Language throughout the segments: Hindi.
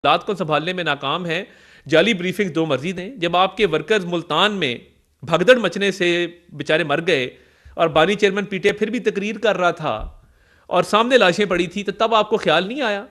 हालात को संभालने में नाकाम हैं। जाली ब्रीफिंग दो मजीद हैं। जब आपके वर्कर्स मुल्तान में भगदड़ मचने से बेचारे मर गए और बानी चेयरमैन पीटीआई फिर भी तकरीर कर रहा था और सामने लाशें पड़ी थी, तो तब आपको ख्याल नहीं आया।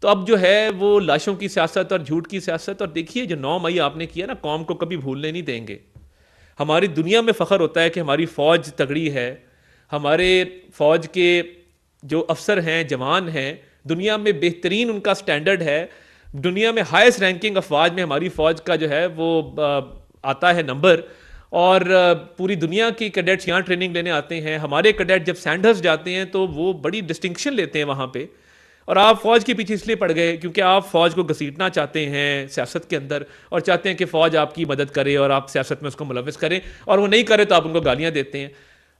तो अब जो है वो लाशों की सियासत और झूठ की सियासत, और देखिए जो 9 मई आपने किया ना, कौम को कभी भूलने नहीं देंगे। हमारी दुनिया में फ़ख्र होता है कि हमारी फ़ौज तगड़ी है, हमारे फ़ौज के जो अफसर हैं, जवान हैं, दुनिया में बेहतरीन उनका स्टैंडर्ड है। दुनिया में हाईएस्ट रैंकिंग अफवाज में हमारी फ़ौज का जो है वो आता है नंबर। और पूरी दुनिया की कैडेट्स यहाँ ट्रेनिंग लेने आते हैं। हमारे कैडेट जब सैंडर्स जाते हैं तो वो बड़ी डिस्टिंक्शन लेते हैं वहाँ पे। और आप फ़ौज के पीछे इसलिए पड़ गए क्योंकि आप फ़ौज को घसीटना चाहते हैं सियासत के अंदर, और चाहते हैं कि फ़ौज आपकी मदद करे और आप सियासत में उसको मुलविस करें, और वो नहीं करे तो आप उनको गालियाँ देते हैं।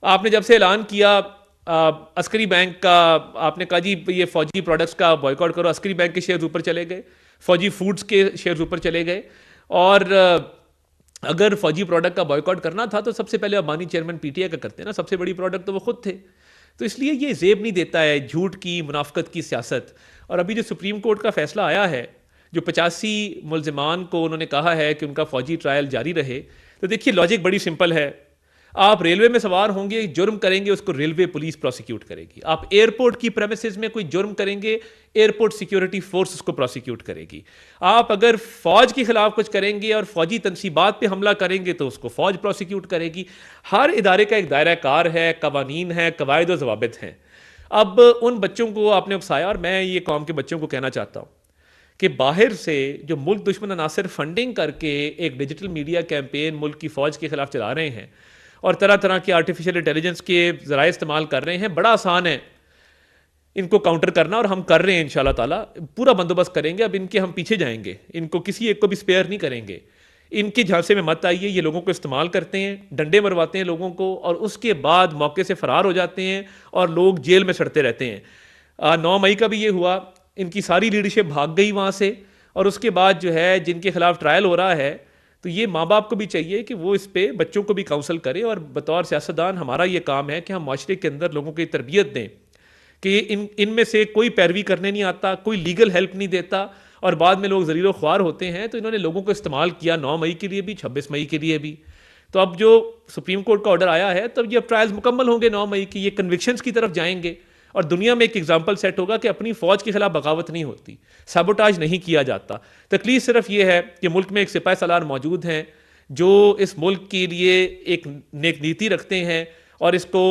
आपने जब से ऐलान किया अस्करी बैंक का, आपने कहा जी ये फ़ौजी प्रोडक्ट्स का बॉयकॉट करो, अस्करी बैंक के शेयर्स ऊपर चले गए, फ़ौजी फूड्स के शेयर्स ऊपर चले गए। और अगर फ़ौजी प्रोडक्ट का बॉयकॉट करना था तो सबसे पहले अबानी चेयरमैन पीटीआई का करते ना, सबसे बड़ी प्रोडक्ट तो वो खुद थे। तो इसलिए ये जेब नहीं देता है झूठ की, मुनाफकत की सियासत। और अभी जो सुप्रीम कोर्ट का फैसला आया है, जो 85 मुलजिमान को उन्होंने कहा है कि उनका फ़ौजी ट्रायल जारी रहे, तो देखिए लॉजिक बड़ी सिंपल है। आप रेलवे में सवार होंगे, जुर्म करेंगे, उसको रेलवे पुलिस प्रोसिक्यूट करेगी। आप एयरपोर्ट की प्रेमिसेस में कोई जुर्म करेंगे, एयरपोर्ट सिक्योरिटी फोर्स उसको प्रोसिक्यूट करेगी। आप अगर फौज के खिलाफ कुछ करेंगे और फौजी तनसीबात पे हमला करेंगे तो उसको फौज प्रोसिक्यूट करेगी। हर इदारे का एक दायरा कार है, कवानीन है, कवायद और जवाबित हैं। अब उन बच्चों को आपने उकसाया, और मैं ये कौम के बच्चों को कहना चाहता हूँ कि बाहर से जो मुल्क दुश्मन अनासर फंडिंग करके एक डिजिटल मीडिया कैंपेन मुल्क की फ़ौज के खिलाफ चला रहे हैं और तरह तरह के आर्टिफिशियल इंटेलिजेंस के ज़राए इस्तेमाल कर रहे हैं, बड़ा आसान है इनको काउंटर करना, और हम कर रहे हैं। इंशाल्लाह ताला पूरा बंदोबस्त करेंगे। अब इनके हम पीछे जाएंगे, इनको किसी एक को भी स्पेयर नहीं करेंगे। इनके झांसे में मत आइए। ये लोगों को इस्तेमाल करते हैं, डंडे मरवाते हैं लोगों को, और उसके बाद मौके से फरार हो जाते हैं और लोग जेल में सड़ते रहते हैं। 9 मई का भी ये हुआ, इनकी सारी लीडरशिप भाग गई वहाँ से, और उसके बाद जो है जिनके खिलाफ ट्रायल हो रहा है, तो ये माँ बाप को भी चाहिए कि वो इस पे बच्चों को भी काउंसल करें। और बतौर सियासतदान हमारा ये काम है कि हम माशरे के अंदर लोगों की तरबियत दें कि इनमें से कोई पैरवी करने नहीं आता, कोई लीगल हेल्प नहीं देता, और बाद में लोग ज़लीलो ख्वार होते हैं। तो इन्होंने लोगों को इस्तेमाल किया 9 मई के लिए भी, 26 मई के लिए भी। तो अब जो सुप्रीम कोर्ट का ऑर्डर आया है, तब ये अब ट्रायल्स मुकम्मल होंगे 9 मई की, ये कन्विक्शंस की तरफ जाएंगे, और दुनिया में एक एग्जाम्पल सेट होगा कि अपनी फ़ौज के खिलाफ बगावत नहीं होती, साबोटाज नहीं किया जाता। तकलीफ सिर्फ ये है कि मुल्क में एक सिपाही सालार मौजूद हैं जो इस मुल्क के लिए एक नेक नीति रखते हैं और इसको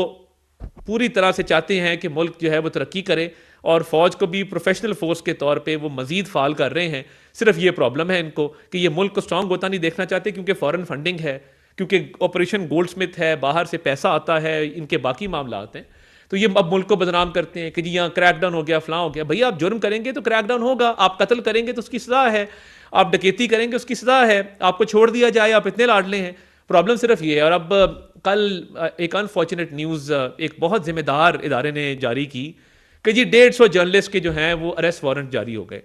पूरी तरह से चाहते हैं कि मुल्क जो है वो तरक्की करे, और फ़ौज को भी प्रोफेशनल फोर्स के तौर पे वो मज़ीद फ़ाल कर रहे हैं। सिर्फ ये प्रॉब्लम है इनको कि ये मुल्क को स्ट्रॉन्ग होता नहीं देखना चाहते, क्योंकि फ़ॉरेन फंडिंग है, क्योंकि ऑपरेशन गोल्डस्मिथ है, बाहर से पैसा आता है, इनके बाकी मामला आते हैं। तो ये अब मुल्क को बदनाम करते हैं कि जी यहाँ क्रैकडाउन हो गया, फलां हो गया। भैया आप जुर्म करेंगे तो क्रैकडाउन होगा, आप कत्ल करेंगे तो उसकी सज़ा है, आप डकैती करेंगे उसकी सज़ा है, आपको छोड़ दिया जाए आप इतने लाडले हैं। प्रॉब्लम सिर्फ ये है। और अब कल एक अनफॉर्चुनेट न्यूज़ एक बहुत जिम्मेदार इदारे ने जारी की कि जी 150 जर्नलिस्ट के जो हैं वो अरेस्ट वारंट जारी हो गए।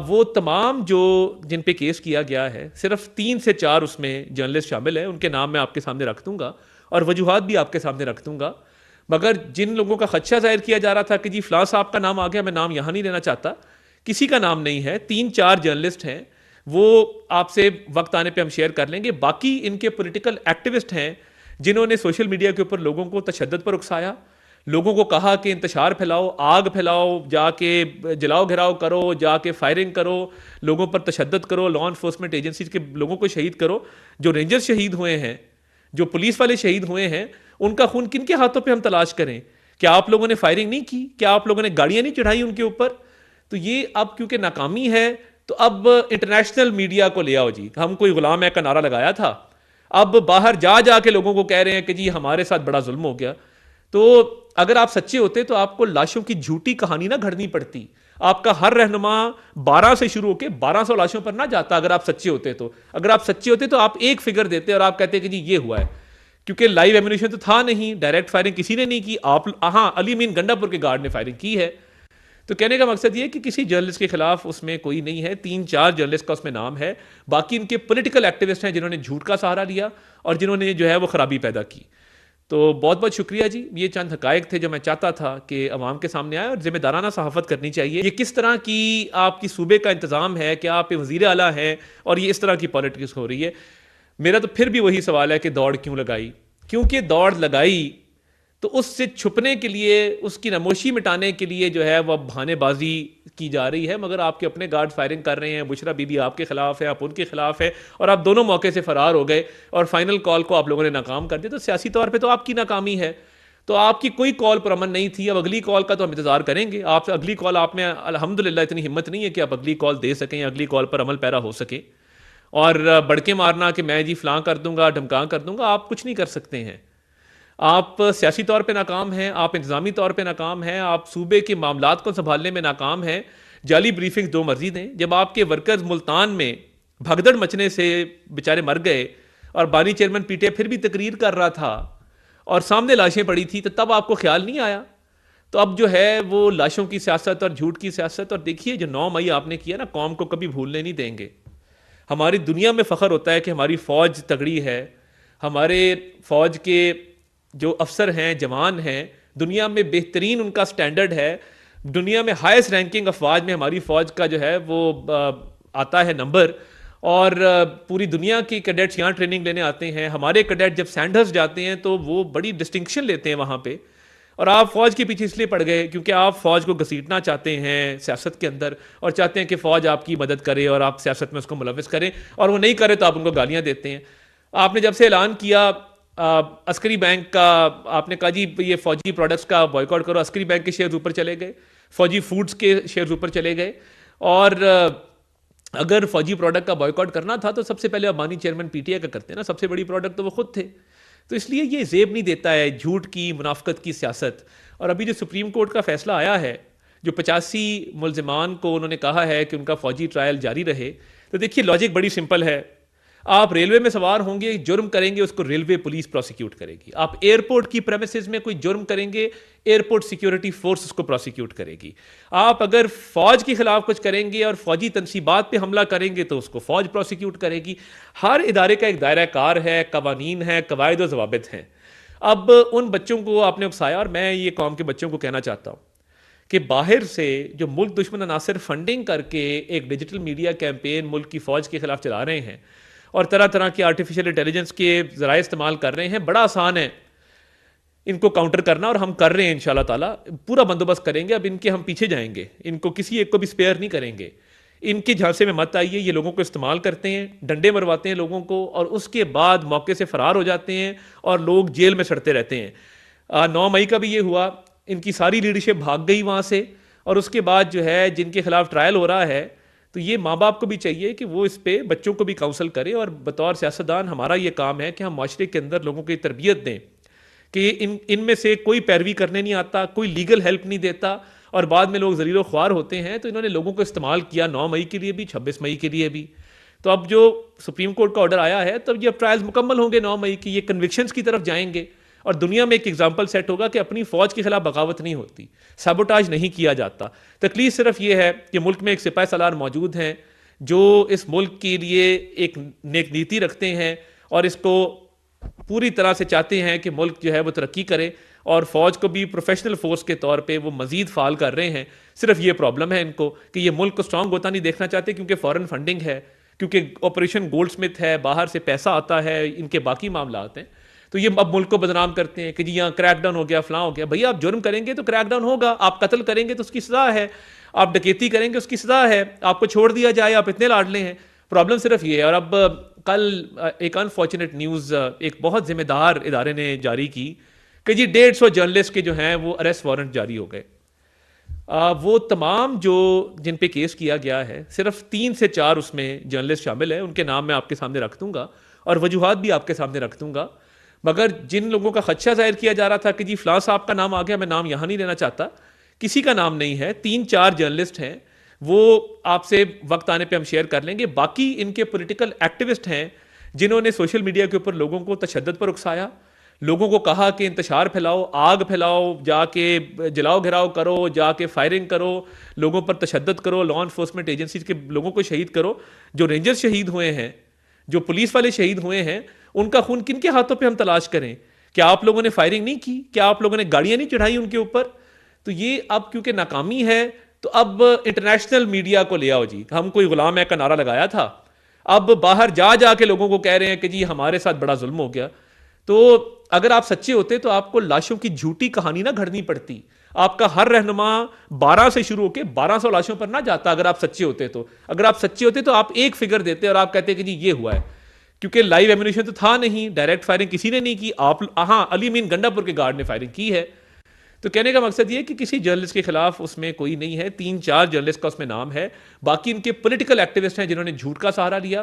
वो तमाम जो जिन पे केस किया गया है, सिर्फ 3 से 4 उसमें जर्नलिस्ट शामिल है। उनके नाम मैं आपके सामने रख दूंगा और वजूहात भी आपके सामने रख दूंगा। मगर जिन लोगों का खदशा जाहिर किया जा रहा था कि जी फलां साहब का नाम आ गया, मैं नाम यहाँ नहीं लेना चाहता, किसी का नाम नहीं है, 3-4 जर्नलिस्ट हैं, वो आपसे वक्त आने पे हम शेयर कर लेंगे। बाकी इनके पॉलिटिकल एक्टिविस्ट हैं जिन्होंने सोशल मीडिया के ऊपर लोगों को तशद्दुद पर उकसाया, लोगों को कहा कि इंतशार फैलाओ, आग फैलाओ, जाके जलाओ घिराव करो, जाके फायरिंग करो, लोगों पर तशद्दुद करो, लॉ इन्फोर्समेंट एजेंसीज के लोगों को शहीद करो। जो रेंजर्स शहीद हुए हैं, जो पुलिस वाले शहीद हुए हैं, उनका खून किन के हाथों पे हम तलाश करें? क्या आप लोगों ने फायरिंग नहीं की? क्या आप लोगों ने गाड़ियां नहीं चढ़ाई उनके ऊपर? तो ये अब क्योंकि नाकामी है, तो अब इंटरनेशनल मीडिया को ले आओ जी, हम कोई गुलाम है का नारा लगाया था, अब बाहर जा जाके लोगों को कह रहे हैं कि जी हमारे साथ बड़ा जुल्म हो गया। तो अगर आप सच्चे होते तो आपको लाशों की झूठी कहानी ना घड़नी पड़ती। आपका हर रहनुमा 12 से शुरू होकर 1200 लाशों पर ना जाता। अगर आप सच्चे होते तो, अगर आप सच्चे होते तो आप एक फिगर देते और आप कहते कि जी ये हुआ है, क्योंकि लाइव एम्यूनिशन तो था नहीं, डायरेक्ट फायरिंग किसी ने नहीं की। आप हाँ, अली मीन गंडापुर के गार्ड ने फायरिंग की है। तो कहने का मकसद ये कि किसी जर्नलिस्ट के खिलाफ उसमें कोई नहीं है, 3-4 जर्नलिस्ट का उसमें नाम है। बाकी इनके पॉलिटिकल एक्टिविस्ट हैं जिन्होंने झूठ का सहारा लिया और जिन्होंने जो है वो खराबी पैदा की। तो बहुत बहुत शुक्रिया जी। ये चंद हकायक थे जो मैं चाहता था कि अवाम के सामने आए, और ज़िम्मेदाराना सहाफ़त करनी चाहिए। ये किस तरह की आपकी सूबे का इंतज़ाम है कि आप वज़ीर आला हैं और ये इस तरह की पॉलिटिक्स हो रही है। मेरा तो फिर भी वही सवाल है कि दौड़ क्यों लगाई? क्योंकि दौड़ लगाई तो उससे छुपने के लिए, उसकी नमोशी मिटाने के लिए जो है वह बहानेबाजी की जा रही है, मगर आपके अपने गार्ड फायरिंग कर रहे हैं। बुशरा बीबी आपके खिलाफ है, आप उनके खिलाफ है, और आप दोनों मौके से फरार हो गए और फाइनल कॉल को आप लोगों ने नाकाम कर दिया। तो सियासी तौर पे तो आपकी नाकामी है। तो आपकी कोई कॉल पुरअमन नहीं थी। अब अगली कॉल का तो हम इंतजार करेंगे। आप अगली कॉल, आप में अल्हम्दुलिल्लाह इतनी हिम्मत नहीं है कि आप अगली कॉल दे सकें, अगली कॉल पर अमल पैरा हो सके। और बड़के मारना कि मैं जी फलां कर दूंगा, ढमका कर दूंगा, आप कुछ नहीं कर सकते हैं। आप सियासी तौर पे नाकाम हैं, आप इंतज़ामी तौर पे नाकाम हैं, आप सूबे के मामलात को संभालने में नाकाम हैं। जाली ब्रीफिंग दो मर्जी दें। जब आपके वर्कर्स मुल्तान में भगदड़ मचने से बेचारे मर गए और बानी चेयरमैन पीटे फिर भी तकरीर कर रहा था और सामने लाशें पड़ी थी, तो तब आपको ख्याल नहीं आया? तो अब जो है वो लाशों की सियासत और झूठ की सियासत। और देखिए जो 9 मई आपने किया ना, कौम को कभी भूलने नहीं देंगे। हमारी दुनिया में फ़ख्र होता है कि हमारी फ़ौज तगड़ी है, हमारे फ़ौज के जो अफसर हैं, जवान हैं, दुनिया में बेहतरीन उनका स्टैंडर्ड है। दुनिया में हाईएस्ट रैंकिंग अफवाज में हमारी फ़ौज का जो है वो आता है नंबर। और पूरी दुनिया की कैडेट्स यहाँ ट्रेनिंग लेने आते हैं। हमारे कैडेट जब सैंडर्स जाते हैं तो वो बड़ी डिस्टिंक्शन लेते हैं वहाँ पे। और आप फ़ौज के पीछे इसलिए पड़ गए क्योंकि आप फ़ौज को घसीटना चाहते हैं सियासत के अंदर, और चाहते हैं कि फ़ौज आपकी मदद करे और आप सियासत में उसको मुलविस करें, और वो नहीं करे तो आप उनको गालियाँ देते हैं। आपने जब से ऐलान किया अस्करी बैंक का, आपने कहा जी ये फ़ौजी प्रोडक्ट्स का बॉयकॉट करो, अस्करी बैंक के शेयर्स ऊपर चले गए, फ़ौजी फूड्स के शेयर्स ऊपर चले गए। और अगर फ़ौजी प्रोडक्ट का बॉयकॉट करना था तो सबसे पहले अबानी चेयरमैन पीटीआई का करते हैं ना, सबसे बड़ी प्रोडक्ट तो वो खुद थे। तो इसलिए ये जेब नहीं देता है झूठ की, मुनाफकत की सियासत। और अभी जो सुप्रीम कोर्ट का फैसला आया है, जो 85 मुलजिमान को उन्होंने कहा है कि उनका फ़ौजी ट्रायल जारी रहे, तो देखिए लॉजिक बड़ी सिंपल है। आप रेलवे में सवार होंगे, जुर्म करेंगे, उसको रेलवे पुलिस प्रोसिक्यूट करेगी। आप एयरपोर्ट की प्रेमिसेस में कोई जुर्म करेंगे, एयरपोर्ट सिक्योरिटी फोर्स उसको प्रोसिक्यूट करेगी। आप अगर फौज के खिलाफ कुछ करेंगे और फौजी तनसीबात पे हमला करेंगे तो उसको फौज प्रोसिक्यूट करेगी। हर इदारे का एक दायरा कार है, कवानीन है, कवायद और जवाबित हैं। अब उन बच्चों को आपने उकसाया, और मैं ये कौम के बच्चों को कहना चाहता हूँ कि बाहर से जो मुल्क दुश्मन अनासर फंडिंग करके एक डिजिटल मीडिया कैंपेन मुल्क की फ़ौज के खिलाफ चला रहे हैं और तरह तरह की आर्टिफिशियल इंटेलिजेंस के ज़राए इस्तेमाल कर रहे हैं, बड़ा आसान है इनको काउंटर करना, और हम कर रहे हैं। इंशाल्लाह ताला पूरा बंदोबस्त करेंगे। अब इनके हम पीछे जाएंगे, इनको किसी एक को भी स्पेयर नहीं करेंगे। इनके झांसे में मत आइए। ये लोगों को इस्तेमाल करते हैं, डंडे मरवाते हैं लोगों को, और उसके बाद मौके से फरार हो जाते हैं और लोग जेल में सड़ते रहते हैं। 9 मई का भी ये हुआ, इनकी सारी लीडरशिप भाग गई वहाँ से, और उसके बाद जो है जिनके खिलाफ ट्रायल हो रहा है, तो ये माँ बाप को भी चाहिए कि वो इस पे बच्चों को भी काउंसल करें। और बतौर सियासतदान हमारा ये काम है कि हम माशरे के अंदर लोगों की तरबियत दें कि इनमें से कोई पैरवी करने नहीं आता, कोई लीगल हेल्प नहीं देता, और बाद में लोग ज़लीलो ख्वार होते हैं। तो इन्होंने लोगों को इस्तेमाल किया 9 मई के लिए भी, 26 मई के लिए भी। तो अब जो सुप्रीम कोर्ट का ऑर्डर आया है, तब ये अब ट्रायल्स मुकम्मल होंगे 9 मई की, ये कन्विक्शंस की तरफ जाएंगे, और दुनिया में एक एग्जाम्पल सेट होगा कि अपनी फ़ौज के खिलाफ बगावत नहीं होती, साबोटाज नहीं किया जाता। तकलीफ सिर्फ ये है कि मुल्क में एक सिपाही सालार मौजूद हैं जो इस मुल्क के लिए एक नेक नीति रखते हैं और इसको पूरी तरह से चाहते हैं कि मुल्क जो है वो तरक्की करे, और फ़ौज को भी प्रोफेशनल फोर्स के तौर पे वो मज़ीद फ़ाल कर रहे हैं। सिर्फ ये प्रॉब्लम है इनको कि ये मुल्क को स्ट्रॉन्ग होता नहीं देखना चाहते, क्योंकि फ़ॉरेन फंडिंग है, क्योंकि ऑपरेशन गोल्ड स्मिथ है, बाहर से पैसा आता है, इनके बाकी मामला आते हैं। तो ये अब मुल्क को बदनाम करते हैं कि जी यहाँ क्रैकडाउन हो गया, फलां हो गया। भैया आप जुर्म करेंगे तो क्रैकडाउन होगा, आप कत्ल करेंगे तो उसकी सज़ा है, आप डकैती करेंगे उसकी सज़ा है, आपको छोड़ दिया जाए आप इतने लाडले हैं। प्रॉब्लम सिर्फ ये है। और अब कल एक अनफॉर्चुनेट न्यूज़ एक बहुत जिम्मेदार इदारे ने जारी की कि जी 150 जर्नलिस्ट के जो हैं वो अरेस्ट वारंट जारी हो गए। वो तमाम जो जिन पे केस किया गया है, सिर्फ 3 से 4 उसमें जर्नलिस्ट शामिल हैं। उनके नाम मैं आपके सामने रख दूंगा और वजूहात भी आपके सामने रख दूंगा। मगर जिन लोगों का खदशा जाहिर किया जा रहा था कि जी फलां साहब का नाम आ गया, मैं नाम यहाँ नहीं लेना चाहता, किसी का नाम नहीं है, 3-4 जर्नलिस्ट हैं, वो आपसे वक्त आने पे हम शेयर कर लेंगे। बाकी इनके पॉलिटिकल एक्टिविस्ट हैं जिन्होंने सोशल मीडिया के ऊपर लोगों को तशद्दुद पर उकसाया, लोगों को कहा कि इंतशार फैलाओ, आग फैलाओ, जाके जलाओ घिराव करो, जाके फायरिंग करो, लोगों पर तशद्दुद करो, लॉ इन्फोर्समेंट एजेंसीज के लोगों को शहीद करो। जो रेंजर्स शहीद हुए हैं, जो पुलिस वाले शहीद हुए हैं, उनका खून किन के हाथों पे हम तलाश करें? क्या आप लोगों ने फायरिंग नहीं की? क्या आप लोगों ने गाड़ियां नहीं चढ़ाई उनके ऊपर? तो ये अब क्योंकि नाकामी है, तो अब इंटरनेशनल मीडिया को ले आओ जी, हम कोई गुलाम है का नारा लगाया था, अब बाहर जा जाके लोगों को कह रहे हैं कि जी हमारे साथ बड़ा जुल्म हो गया। तो अगर आप सच्चे होते तो आपको लाशों की झूठी कहानी ना घड़नी पड़ती। आपका हर रहनुमा 12 से शुरू होकर 1200 लाशों पर ना जाता। अगर आप सच्चे होते तो, अगर आप सच्चे होते तो आप एक फिगर देते और आप कहते कि जी ये हुआ है, क्योंकि लाइव एम्यूनिशन तो था नहीं, डायरेक्ट फायरिंग किसी ने नहीं की। आप हाँ, अली अमीन गंडापुर के गार्ड ने फायरिंग की है। तो कहने का मकसद ये कि किसी जर्नलिस्ट के खिलाफ उसमें कोई नहीं है, 3-4 जर्नलिस्ट का उसमें नाम है, बाकी इनके पॉलिटिकल एक्टिविस्ट हैं जिन्होंने झूठ का सहारा लिया।